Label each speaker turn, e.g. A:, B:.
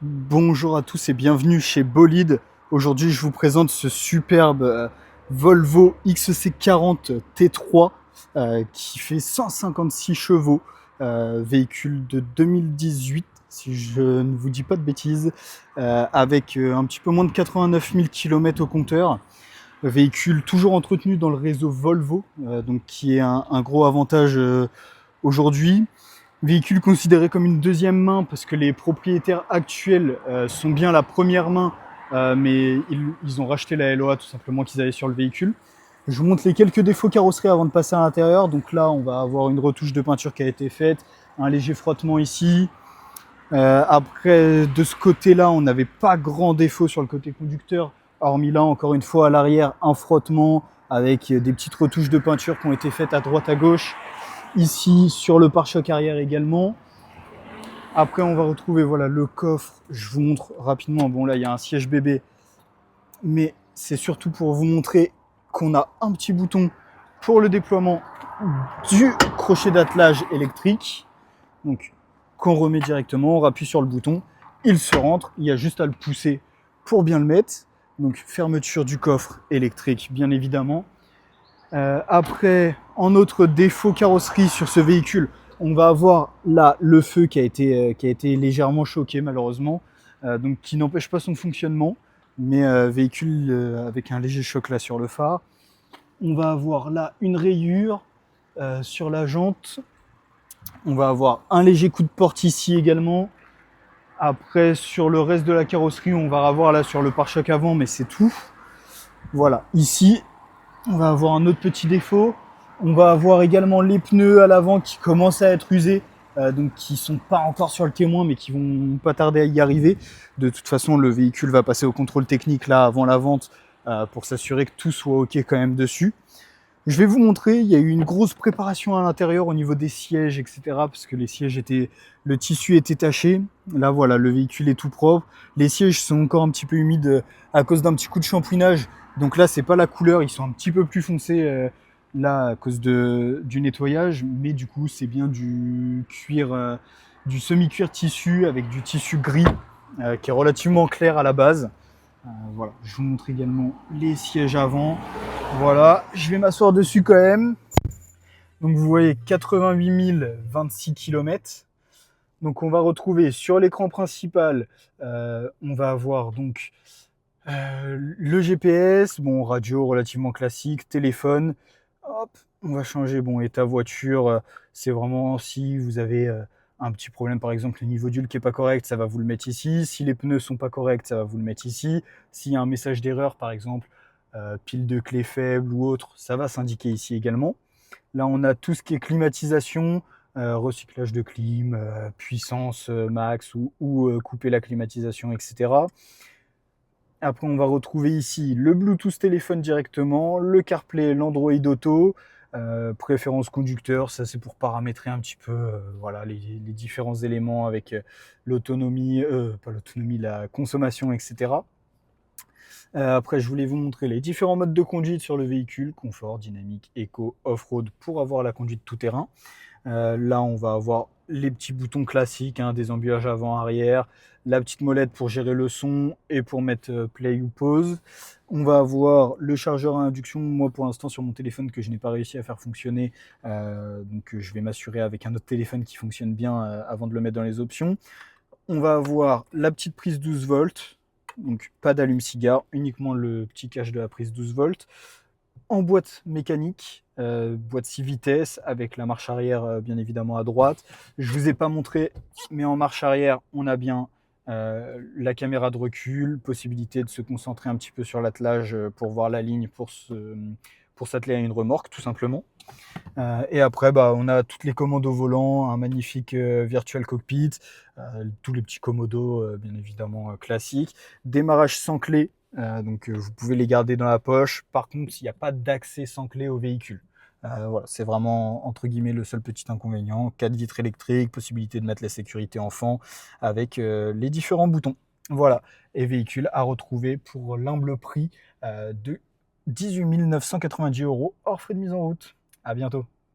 A: Bonjour à tous et bienvenue chez Bolide. Aujourd'hui, je vous présente ce superbe Volvo XC40 T3 qui fait 156 chevaux, véhicule de 2018, si je ne vous dis pas de bêtises, avec un petit peu moins de 89 000 km au compteur. Véhicule toujours entretenu dans le réseau Volvo, donc qui est un gros avantage aujourd'hui. Véhicule considéré comme une deuxième main parce que les propriétaires actuels sont bien la première main, mais ils ont racheté la LOA tout simplement qu'ils avaient sur le véhicule. Je vous montre les quelques défauts carrosserie avant de passer à l'intérieur. Donc là, on va avoir une retouche de peinture qui a été faite, un léger frottement ici. Après, de ce côté-là, on n'avait pas grand défaut sur le côté conducteur, hormis là, encore une fois, à l'arrière, un frottement avec des petites retouches de peinture qui ont été faites à droite à gauche. Ici, sur le pare-choc arrière également. Après, on va retrouver voilà, le coffre. Je vous montre rapidement. Bon, là, il y a un siège bébé. Mais c'est surtout pour vous montrer qu'on a un petit bouton pour le déploiement du crochet d'attelage électrique. Donc, qu'on remet directement. On appuie sur le bouton. Il se rentre. Il y a juste à le pousser pour bien le mettre. Donc, fermeture du coffre électrique, bien évidemment. Après, en autre défaut carrosserie sur ce véhicule, on va avoir là le feu qui a été légèrement choqué malheureusement, donc qui n'empêche pas son fonctionnement, mais véhicule avec un léger choc là sur le phare. On va avoir là une rayure sur la jante. On va avoir un léger coup de porte ici également. Après, sur le reste de la carrosserie, on va avoir là sur le pare-choc avant, mais c'est tout. Voilà, ici, on va avoir un autre petit défaut. On va avoir également les pneus à l'avant qui commencent à être usés, donc qui sont pas encore sur le témoin, mais qui vont pas tarder à y arriver. De toute façon, le véhicule va passer au contrôle technique là avant la vente pour s'assurer que tout soit ok quand même dessus. Je vais vous montrer, il y a eu une grosse préparation à l'intérieur au niveau des sièges, etc. Parce que les sièges étaient, le tissu était taché. Là, voilà, le véhicule est tout propre. Les sièges sont encore un petit peu humides à cause d'un petit coup de shampouinage. Donc là, c'est pas la couleur, ils sont un petit peu plus foncés là à cause du nettoyage. Mais du coup, c'est bien du cuir, du semi-cuir tissu avec du tissu gris qui est relativement clair à la base. Voilà, je vous montre également les sièges avant. Voilà, je vais m'asseoir dessus quand même. Donc vous voyez 88 026 km. Donc on va retrouver sur l'écran principal, on va avoir donc le GPS, bon radio relativement classique, téléphone. Hop, on va changer bon état voiture. C'est vraiment si vous avez un petit problème, par exemple le niveau d'huile qui est pas correct, ça va vous le mettre ici. Si les pneus sont pas corrects, ça va vous le mettre ici. S'il y a un message d'erreur, par exemple pile de clé faible ou autre, ça va s'indiquer ici également. Là, on a tout ce qui est climatisation, recyclage de clim, puissance max ou couper la climatisation, etc. Après, on va retrouver ici le Bluetooth téléphone directement, le CarPlay, l'Android Auto, préférence conducteur, ça c'est pour paramétrer un petit peu voilà, les différents éléments avec l'autonomie, pas l'autonomie, la consommation, etc. Après, je voulais vous montrer les différents modes de conduite sur le véhicule, confort, dynamique, éco, off-road, pour avoir la conduite tout-terrain. Là, on va avoir les petits boutons classiques, hein, des embuages avant-arrière, la petite molette pour gérer le son et pour mettre play ou pause. On va avoir le chargeur à induction, moi pour l'instant sur mon téléphone que je n'ai pas réussi à faire fonctionner, donc je vais m'assurer avec un autre téléphone qui fonctionne bien avant de le mettre dans les options. On va avoir la petite prise 12 volts, donc pas d'allume-cigare, uniquement le petit cache de la prise 12 volts. En boîte mécanique, boîte 6 vitesses avec la marche arrière bien évidemment à droite. Je ne vous ai pas montré, mais en marche arrière, on a bien la caméra de recul, possibilité de se concentrer un petit peu sur l'attelage pour voir la ligne, pour s'atteler à une remorque tout simplement. Et après, bah, on a toutes les commandes au volant, un magnifique virtual cockpit, tous les petits commodos bien évidemment classiques, démarrage sans clé, donc vous pouvez les garder dans la poche. Par contre, il n'y a pas d'accès sans clé au véhicule. Voilà, c'est vraiment entre guillemets le seul petit inconvénient. 4 vitres électriques, possibilité de mettre la sécurité enfant avec les différents boutons. Voilà, et véhicule à retrouver pour l'humble prix de 18 990 € hors frais de mise en route. À bientôt.